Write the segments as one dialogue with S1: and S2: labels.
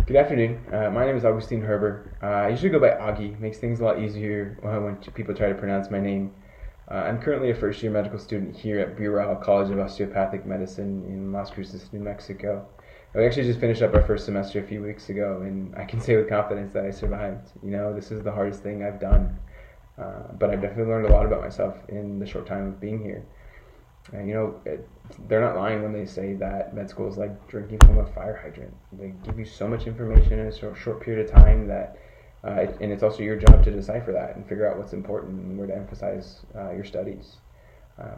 S1: Good afternoon. My name is Augustine Herber. I usually go by Augie. Makes things a lot easier when people try to pronounce my name. I'm currently a first-year medical student here at Burrell College of Osteopathic Medicine in Las Cruces, New Mexico. We actually just finished up our first semester a few weeks ago, and I can say with confidence that I survived. This is the hardest thing I've done, but I've definitely learned a lot about myself in the short time of being here. They're not lying when they say that med school is like drinking from a fire hydrant. They give you so much information in a short period of time that, and it's also your job to decipher that and figure out what's important and where to emphasize your studies.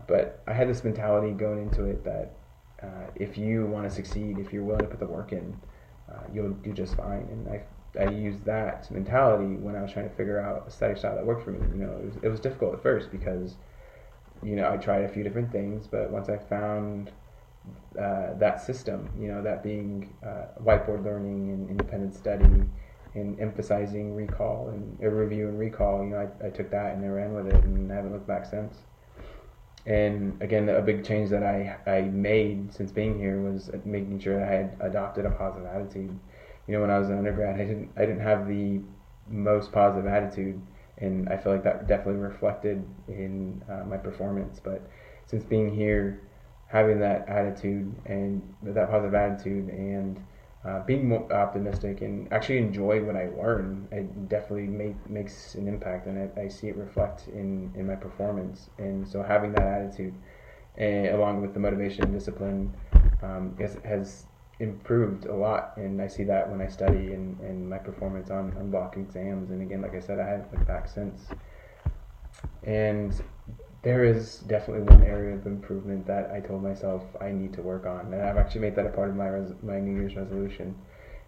S1: But I had this mentality going into it that if you want to succeed, if you're willing to put the work in, you'll do just fine. And I used that mentality when I was trying to figure out a study style that worked for me. It was difficult at first because I tried a few different things, but once I found that system, that being whiteboard learning and independent study and emphasizing recall and review and recall, I took that and I ran with it and I haven't looked back since. And again, a big change that I made since being here was making sure that I had adopted a positive attitude. When I was an undergrad, I didn't have the most positive attitude. And I feel like that definitely reflected in my performance. But since being here, having that attitude and that positive attitude and being more optimistic and actually enjoy what I learn, it definitely makes an impact. And I see it reflect in my performance. And so having that attitude, along with the motivation and discipline, has improved a lot, and I see that when I study and my performance on block exams. And again, like I said, I haven't looked back since. And there is definitely one area of improvement that I told myself I need to work on, and I've actually made that a part of my New Year's resolution.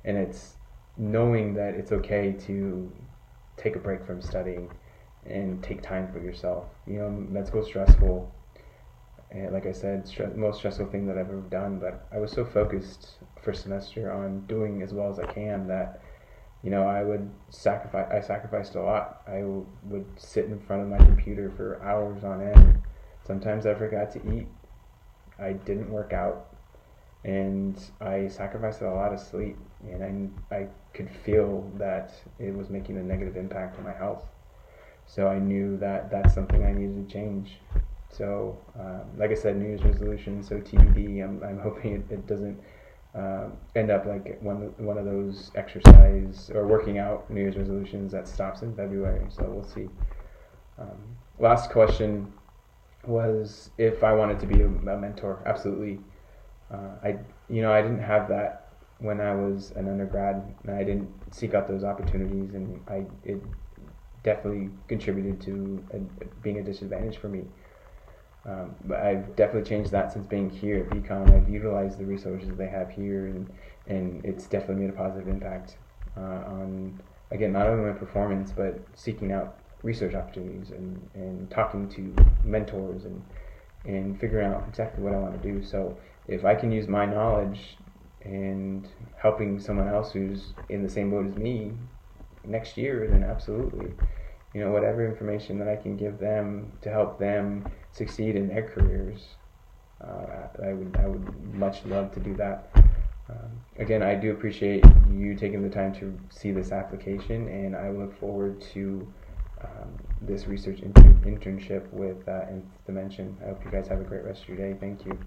S1: And it's knowing that it's okay to take a break from studying and take time for yourself. Med school's stressful. And like I said, most stressful thing that I've ever done, but I was so focused first semester on doing as well as I can that, I sacrificed a lot. I would sit in front of my computer for hours on end. Sometimes I forgot to eat. I didn't work out, and I sacrificed a lot of sleep, and I could feel that it was making a negative impact on my health. So I knew that that's something I needed to change. So, like I said, New Year's resolution, so TBD. I'm hoping it doesn't end up like one of those exercise or working out New Year's resolutions that stops in February. So we'll see. Last question was if I wanted to be a mentor. Absolutely. I didn't have that when I was an undergrad, and I didn't seek out those opportunities, and it definitely contributed to being a disadvantage for me. But I've definitely changed that since being here at BCom. I've utilized the resources they have here, and it's definitely made a positive impact on, again, not only my performance, but seeking out research opportunities and talking to mentors and figuring out exactly what I want to do. So if I can use my knowledge and helping someone else who's in the same boat as me next year, then absolutely. Whatever information that I can give them to help them succeed in their careers, I would much love to do that. Again, I do appreciate you taking the time to see this application, and I look forward to this research internship with Nth Dimension. I hope you guys have a great rest of your day. Thank you.